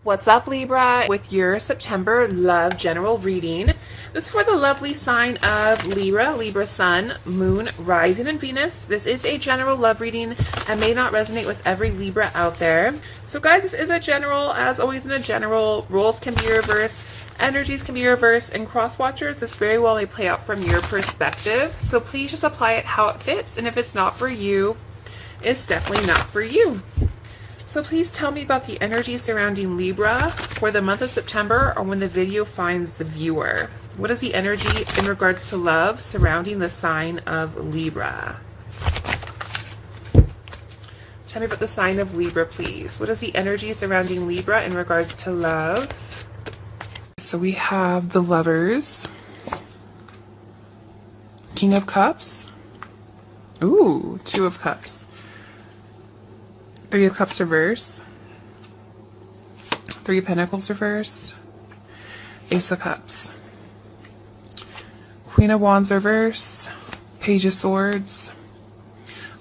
What's up, Libra? With your September love general reading. This is for the lovely sign of Libra, Libra sun, moon, rising, and Venus. This is a general love reading and may not resonate with every Libra out there. So guys, this is a general. As always in a general, roles can be reversed, energies can be reversed, and cross watchers, this very well may play out from your perspective. So please just apply it how it fits, and if it's not for you, it's definitely not for you. So please tell me about the energy surrounding Libra for the month of September, or when the video finds the viewer. What is the energy in regards to love surrounding the sign of Libra? Tell me about the sign of Libra, please. What is the energy surrounding Libra in regards to love? So we have the Lovers, King of Cups, ooh, Two of Cups, Three of Cups reversed, Three of Pentacles reversed, Ace of Cups, Queen of Wands reversed, Page of Swords,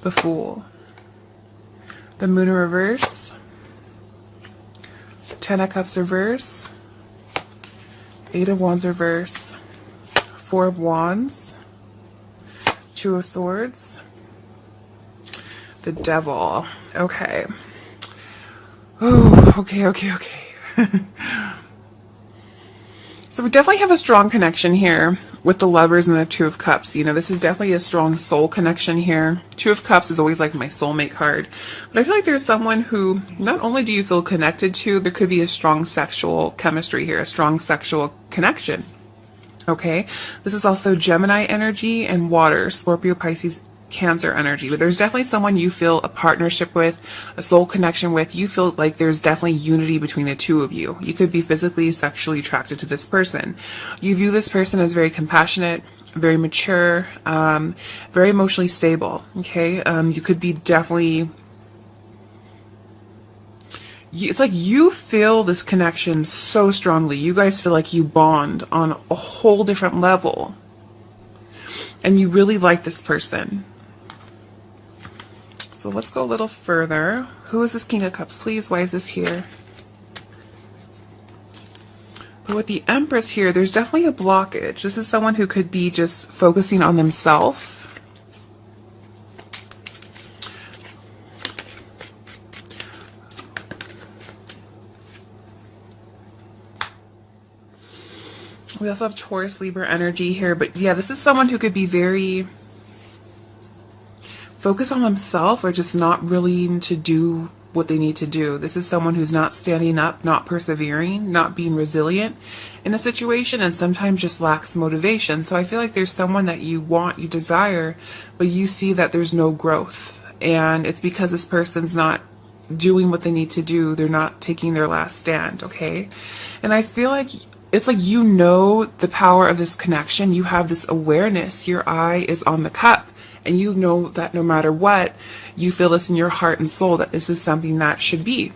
the Fool, the Moon in reverse, Ten of Cups reverse, Eight of Wands reverse, Four of Wands, Two of Swords, the Devil. Okay. Oh, okay. So we definitely have a strong connection here with the Lovers and the Two of Cups. You know, this is definitely a strong soul connection here. Two of Cups is always like my soulmate card. But I feel like there's someone who not only do you feel connected to, there could be a strong sexual chemistry here, a strong sexual connection. Okay. This is also Gemini energy and water, Scorpio, Pisces, Cancer energy. But there's definitely someone you feel a partnership with, a soul connection with. You feel like there's definitely unity between the two of you. You could be physically, sexually attracted to this person. You view this person as very compassionate, very mature, very emotionally stable. Okay. You could be definitely, it's like you feel this connection so strongly. You guys feel like you bond on a whole different level, and you really like this person. So let's go a little further. Who is this King of Cups, please? Why is this here? But with the Empress here, there's definitely a blockage. This is someone who could be just focusing on themselves. We also have Taurus, Libra energy here. But yeah, this is someone who could be very focused on themselves, or just not willing to do what they need to do. This is someone who's not standing up, not persevering, not being resilient in a situation, and sometimes just lacks motivation. So I feel like there's someone that you want, you desire, but you see that there's no growth. And it's because this person's not doing what they need to do. They're not taking their last stand, okay? And I feel like it's like, you know, the power of this connection. You have this awareness. Your eye is on the cup. And you know that no matter what, you feel this in your heart and soul, that this is something that should be.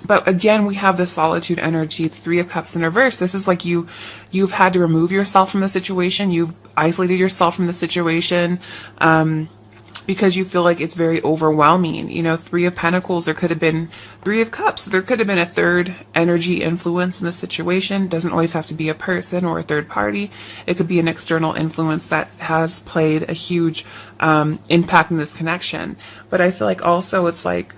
But again, we have the solitude energy, Three of Cups in reverse. This is like you've had to remove yourself from the situation. You've isolated yourself from the situation because you feel like it's very overwhelming. You know, Three of Pentacles, there could have been Three of Cups. There could have been a third energy influence in the situation. Doesn't always have to be a person or a third party. It could be an external influence that has played a huge impact in this connection. But I feel like also it's like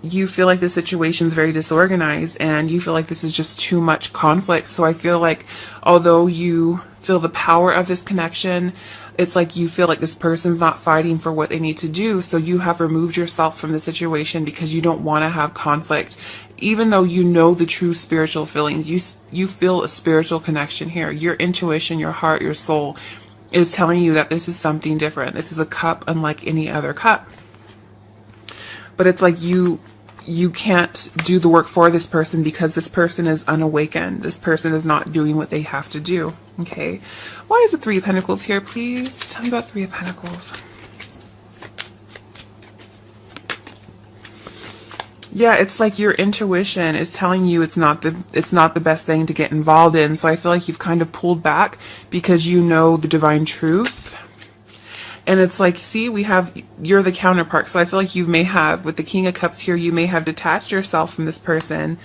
you feel like the situation is very disorganized, and you feel like this is just too much conflict. So I feel like although you feel the power of this connection, it's like you feel like this person's not fighting for what they need to do. So you have removed yourself from the situation because you don't want to have conflict. Even though you know the true spiritual feelings, you feel a spiritual connection here. Your intuition, your heart, your soul is telling you that this is something different. This is a cup unlike any other cup. But it's like you can't do the work for this person because this person is unawakened. This person is not doing what they have to do. Okay. Why is the Three of Pentacles here, please? Tell me about Three of Pentacles. Yeah, it's like your intuition is telling you it's not the best thing to get involved in. So I feel like you've kind of pulled back because you know the divine truth. And it's like, see, you're the counterpart. So I feel like you may have, with the King of Cups here, you may have detached yourself from this person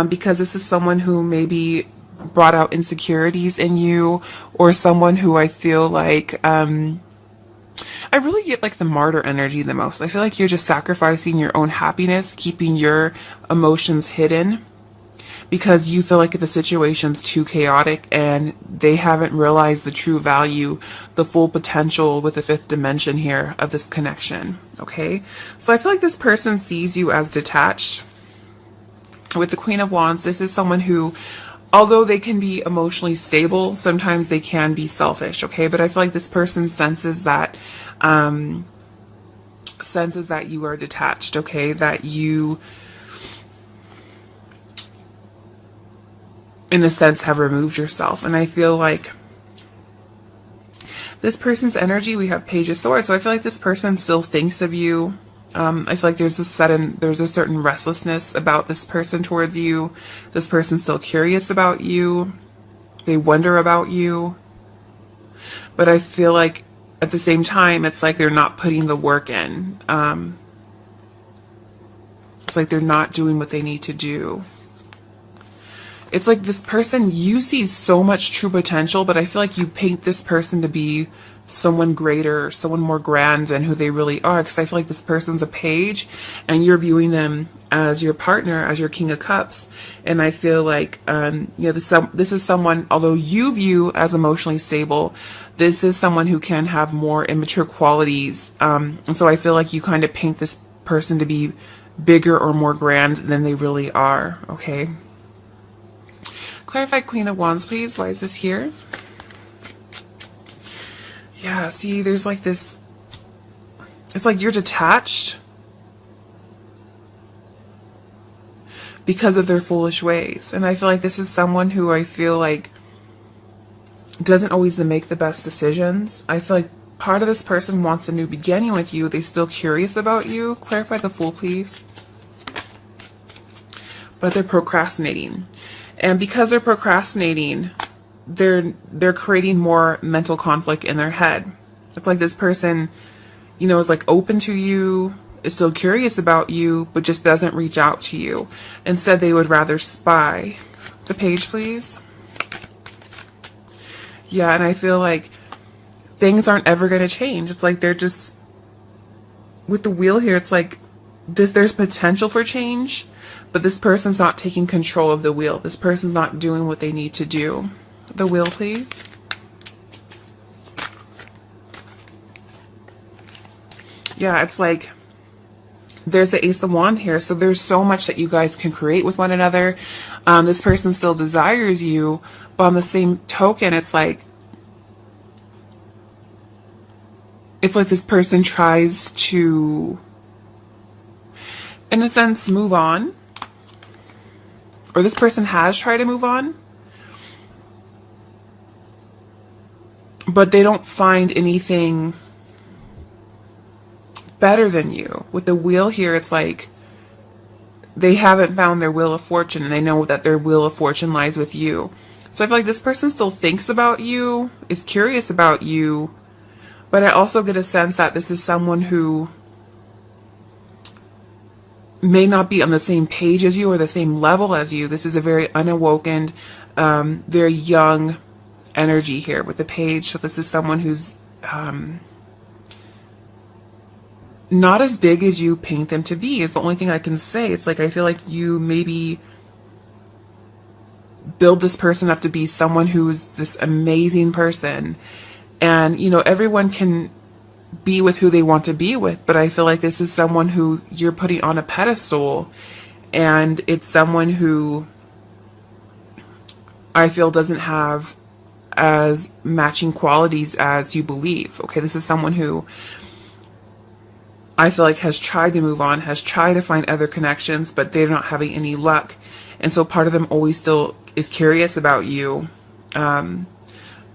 because this is someone who maybe brought out insecurities in you, or someone who I feel like, I really get like the martyr energy the most. I feel like you're just sacrificing your own happiness, keeping your emotions hidden because you feel like the situation's too chaotic and they haven't realized the true value, the full potential with the fifth dimension here of this connection. Okay. So I feel like this person sees you as detached. With the Queen of Wands, this is someone who, although they can be emotionally stable, sometimes they can be selfish. Okay. But I feel like this person senses that you are detached. Okay. That you, in a sense, have removed yourself. And I feel like this person's energy, we have Page of Swords. So I feel like this person still thinks of you. I feel like there's a certain restlessness about this person towards you. This person's still curious about you. They wonder about you. But I feel like at the same time, it's like they're not putting the work in. It's like they're not doing what they need to do. It's like this person, you see so much true potential, but I feel like you paint this person to be someone greater, someone more grand than who they really are. Because I feel like this person's a page and you're viewing them as your partner, as your King of Cups. And I feel like, this is someone, although you view as emotionally stable, this is someone who can have more immature qualities. And so I feel like you kind of paint this person to be bigger or more grand than they really are. Okay. Clarify Queen of Wands, please. Why is this here? Yeah, see, there's like this, it's like you're detached because of their foolish ways. And I feel like this is someone who I feel like doesn't always make the best decisions. I feel like part of this person wants a new beginning with you. They're still curious about you. Clarify the Fool, please. But they're procrastinating. And because they're procrastinating, they're creating more mental conflict in their head. It's like this person, is like open to you, is still curious about you, but just doesn't reach out to you. Instead, they would rather spy. The Page, please. Yeah, and I feel like things aren't ever going to change. It's like they're just, with the Wheel here, it's like there's potential for change, but this person's not taking control of the wheel. This person's not doing what they need to do. The Wheel, please. Yeah, it's like there's the Ace of Wands here. So there's so much that you guys can create with one another. This person still desires you, but on the same token, it's like this person tries to, in a sense, move on. Or this person has tried to move on, but they don't find anything better than you. With the Wheel here, it's like they haven't found their Wheel of Fortune, and they know that their Wheel of Fortune lies with you. So I feel like this person still thinks about you, is curious about you, but I also get a sense that this is someone who may not be on the same page as you or the same level as you. This is a very unawoken, very young energy here with the Page. So this is someone who's not as big as you paint them to be, is the only thing I can say. It's like I feel like you maybe build this person up to be someone who's this amazing person. And, everyone can be with who they want to be with, but I feel like this is someone who you're putting on a pedestal, and it's someone who I feel doesn't have as matching qualities as you believe. Okay, this is someone who I feel like has tried to move on, has tried to find other connections, but they're not having any luck. And so part of them always still is curious about you,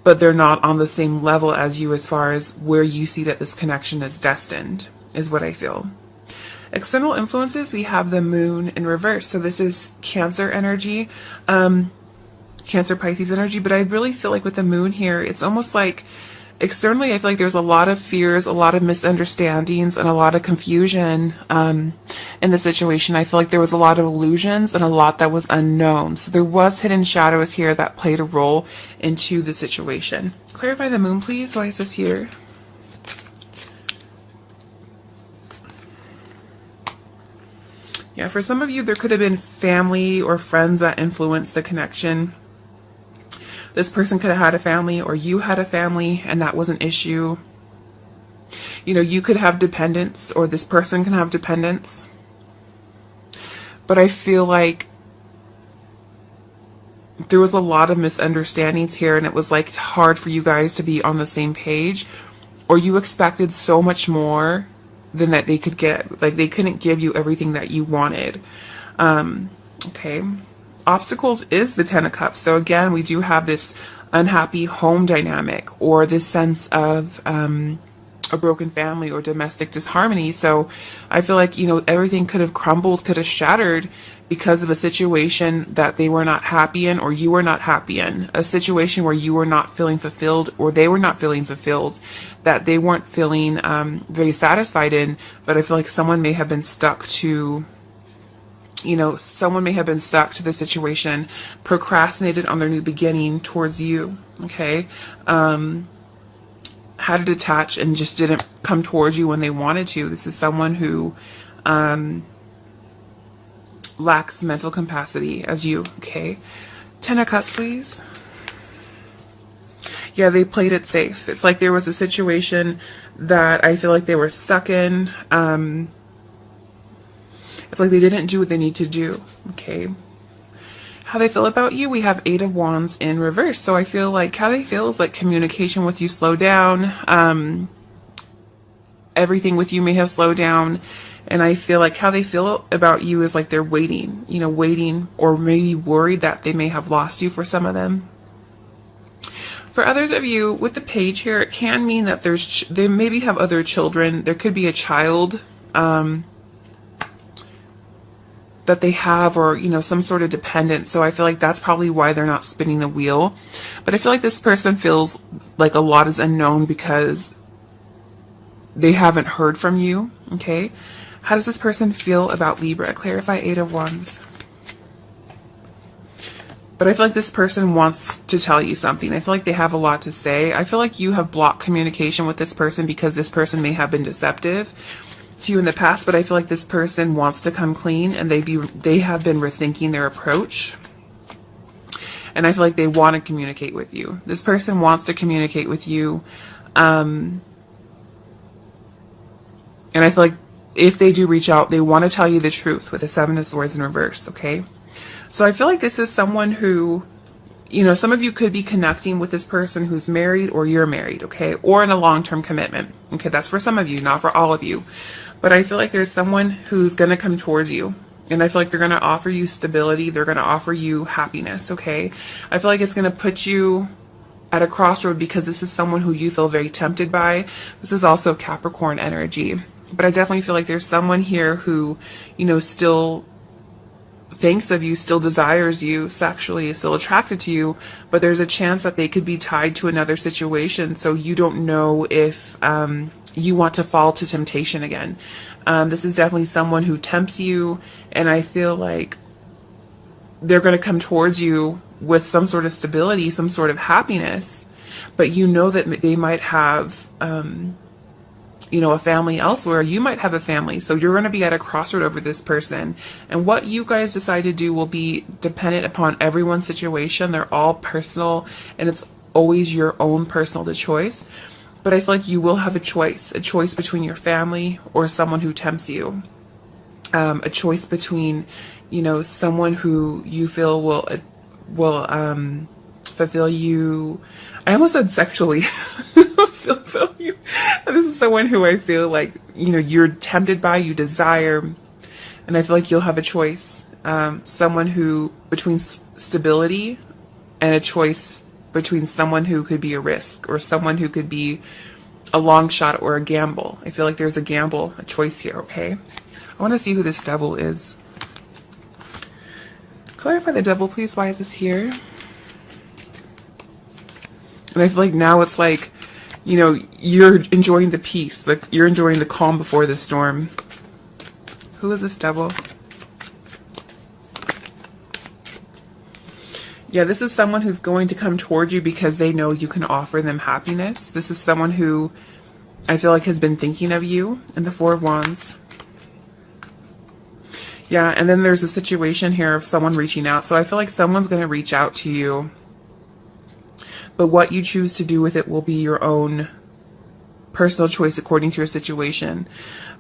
but they're not on the same level as you as far as where you see that this connection is destined, is what I feel. External influences, we have the Moon in reverse. So this is Cancer energy, Cancer Pisces energy, but I really feel like with the Moon here, it's almost like Externally, I feel like there's a lot of fears, a lot of misunderstandings, and a lot of confusion in the situation. I feel like there was a lot of illusions and a lot that was unknown. So there was hidden shadows here that played a role into the situation. Clarify the moon, please. Why is this here? Yeah, for some of you, there could have been family or friends that influenced the connection. This person could have had a family, or you had a family, and that was an issue. You know, you could have dependents, or this person can have dependents. But I feel like there was a lot of misunderstandings here, and it was like hard for you guys to be on the same page, or you expected so much more than that they could get. Like, they couldn't give you everything that you wanted. Okay. Obstacles is the Ten of Cups. So again, we do have this unhappy home dynamic, or this sense of a broken family or domestic disharmony. So I feel like, you know, everything could have crumbled, could have shattered because of a situation that they were not happy in, or you were not happy in. A situation where you were not feeling fulfilled, or they were not feeling fulfilled, that they weren't feeling very satisfied in. But I feel like someone may have been stuck to, you know, someone may have been stuck to the situation, procrastinated on their new beginning towards you, okay? Had to detach and just didn't come towards you when they wanted to. This is someone who lacks mental capacity as you, okay? Ten of Cups, please. Yeah, they played it safe. It's like there was a situation that I feel like they were stuck in. It's like they didn't do what they need to do, okay? How they feel about you, we have Eight of Wands in reverse. So I feel like how they feel is like communication with you slowed down. Everything with you may have slowed down. And I feel like how they feel about you is like they're waiting, you know, waiting, or maybe worried that they may have lost you for some of them. For others of you, with the Page here, it can mean that they maybe have other children. There could be a child that they have, or, you know, some sort of dependence. So I feel like that's probably why they're not spinning the wheel. But I feel like this person feels like a lot is unknown because they haven't heard from you, okay? How does this person feel about Libra? Clarify Eight of Wands. But I feel like this person wants to tell you something. I feel like they have a lot to say. I feel like you have blocked communication with this person because this person may have been deceptive to you in the past, but I feel like this person wants to come clean, and they have been rethinking their approach. And I feel like they want to communicate with you. This person wants to communicate with you. And I feel like if they do reach out, they want to tell you the truth with the Seven of Swords in reverse, okay? So I feel like this is someone who, you know, some of you could be connecting with this person who's married, or you're married, okay? Or in a long-term commitment. Okay, that's for some of you, not for all of you. But I feel like there's someone who's going to come towards you. And I feel like they're going to offer you stability. They're going to offer you happiness, okay? I feel like it's going to put you at a crossroad because this is someone who you feel very tempted by. This is also Capricorn energy. But I definitely feel like there's someone here who, you know, still thinks of you, still desires you sexually, is still attracted to you, but there's a chance that they could be tied to another situation. So you don't know if you want to fall to temptation again. This is definitely someone who tempts you, and I feel like they're going to come towards you with some sort of stability, some sort of happiness, but you know that they might have you know, a family elsewhere. You might have a family. So you're going to be at a crossroad over this person. And what you guys decide to do will be dependent upon everyone's situation. They're all personal, and it's always your own personal choice. But I feel like you will have a choice between your family or someone who tempts you. A choice between, you know, someone who you feel will fulfill you. I almost said sexually. fulfill you. This is someone who I feel like, you know, you're tempted by, you desire, and I feel like you'll have a choice. Someone who, between stability and a choice between someone who could be a risk, or someone who could be a long shot or a gamble. I feel like there's a gamble, a choice here, okay? I want to see who this devil is. Clarify the devil, please. Why is this here? And I feel like now it's like, you know, you're enjoying the peace, like you're enjoying the calm before the storm. Who is this devil? Yeah, this is someone who's going to come towards you because they know you can offer them happiness. This is someone who I feel like has been thinking of you, in the Four of Wands. Yeah, and then there's a situation here of someone reaching out. So I feel like someone's going to reach out to you, but what you choose to do with it will be your own personal choice according to your situation.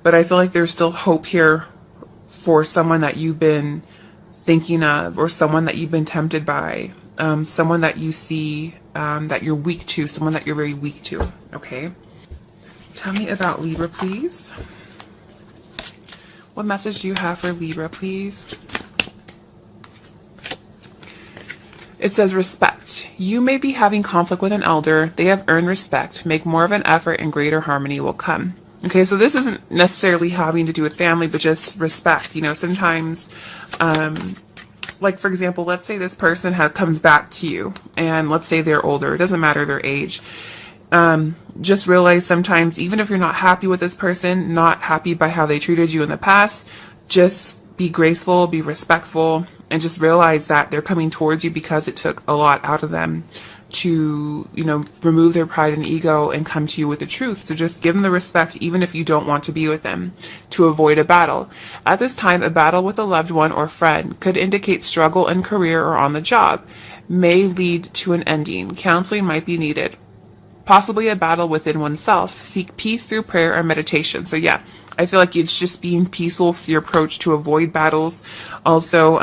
But I feel like there's still hope here for someone that you've been thinking of, or someone that you've been tempted by, someone that you see that you're weak to, someone that you're very weak to. Okay, tell me about Libra, please. What message do you have for Libra, please? It says respect. You may be having conflict with an elder. They have earned respect. Make more of an effort and greater harmony will come. Okay, so this isn't necessarily having to do with family, but just respect. You know, sometimes, like for example, let's say this person comes back to you, and let's say they're older. It doesn't matter their age. Just realize sometimes, even if you're not happy with this person, not happy by how they treated you in the past, just be graceful, be respectful, and just realize that they're coming towards you because it took a lot out of them to, you know, remove their pride and ego and come to you with the truth. So just give them the respect, even if you don't want to be with them, to avoid a battle. At this time, a battle with a loved one or friend could indicate struggle in career or on the job, may lead to an ending. Counseling might be needed. Possibly a battle within oneself. Seek peace through prayer or meditation. So yeah, I feel like it's just being peaceful with your approach to avoid battles. Also,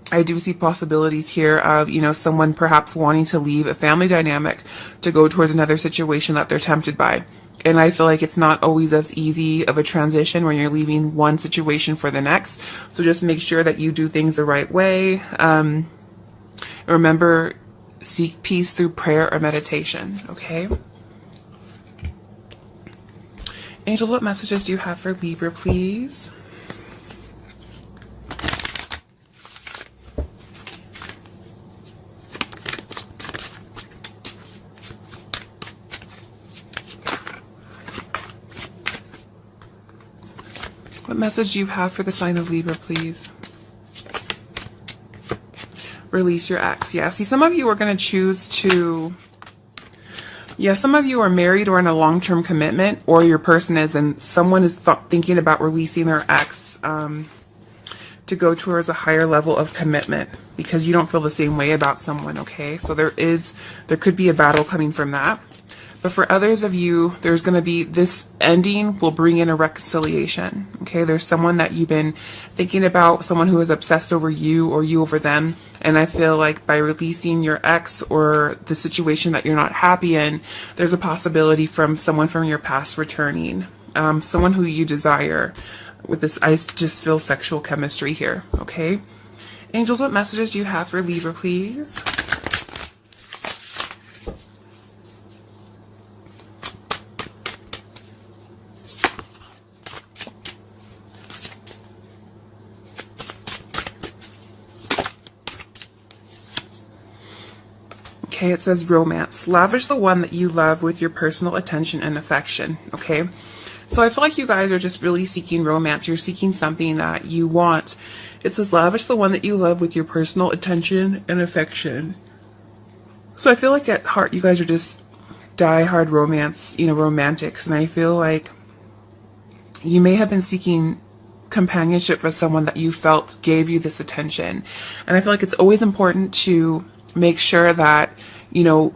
I do see possibilities here of, you know, someone perhaps wanting to leave a family dynamic to go towards another situation that they're tempted by. And I feel like it's not always as easy of a transition when you're leaving one situation for the next. So just make sure that you do things the right way. Remember, seek peace through prayer or meditation. Okay. Angel, what messages do you have for Libra, please? What message do you have for the sign of Libra, please? Release your ex. Yeah, see, some of you are going to choose to... Yeah, some of you are married or in a long-term commitment, or your person is, and someone is thinking about releasing their ex to go towards a higher level of commitment because you don't feel the same way about someone, okay? So there could be a battle coming from that. But for others of you, there's going to be, this ending will bring in a reconciliation, okay? There's someone that you've been thinking about, someone who is obsessed over you or you over them. And I feel like by releasing your ex or the situation that you're not happy in, there's a possibility from someone from your past returning, someone who you desire. With this, I just feel sexual chemistry here, okay? Angels, what messages do you have for Libra, please? Okay, it says romance. Lavish the one that you love with your personal attention and affection. Okay, so I feel like you guys are just really seeking romance. You're seeking something that you want. It says lavish the one that you love with your personal attention and affection. So I feel like at heart you guys are just die-hard romance, you know, romantics. And I feel like you may have been seeking companionship for someone that you felt gave you this attention. And I feel like it's always important to make sure that, you know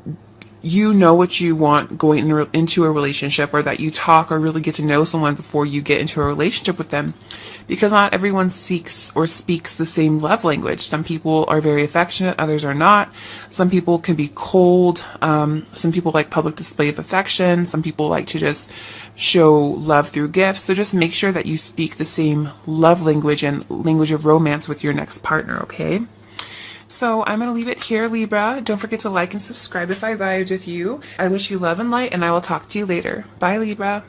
what you want going into a relationship, or that you talk or really get to know someone before you get into a relationship with them, because not everyone seeks or speaks the same love language. Some people are very affectionate, others are not. Some people can be cold. Some people like public display of affection. Some people like to just show love through gifts. So just make sure that you speak the same love language and language of romance with your next partner, okay? So I'm going to leave it here, Libra. Don't forget to like and subscribe if I vibed with you. I wish you love and light, and I will talk to you later. Bye, Libra.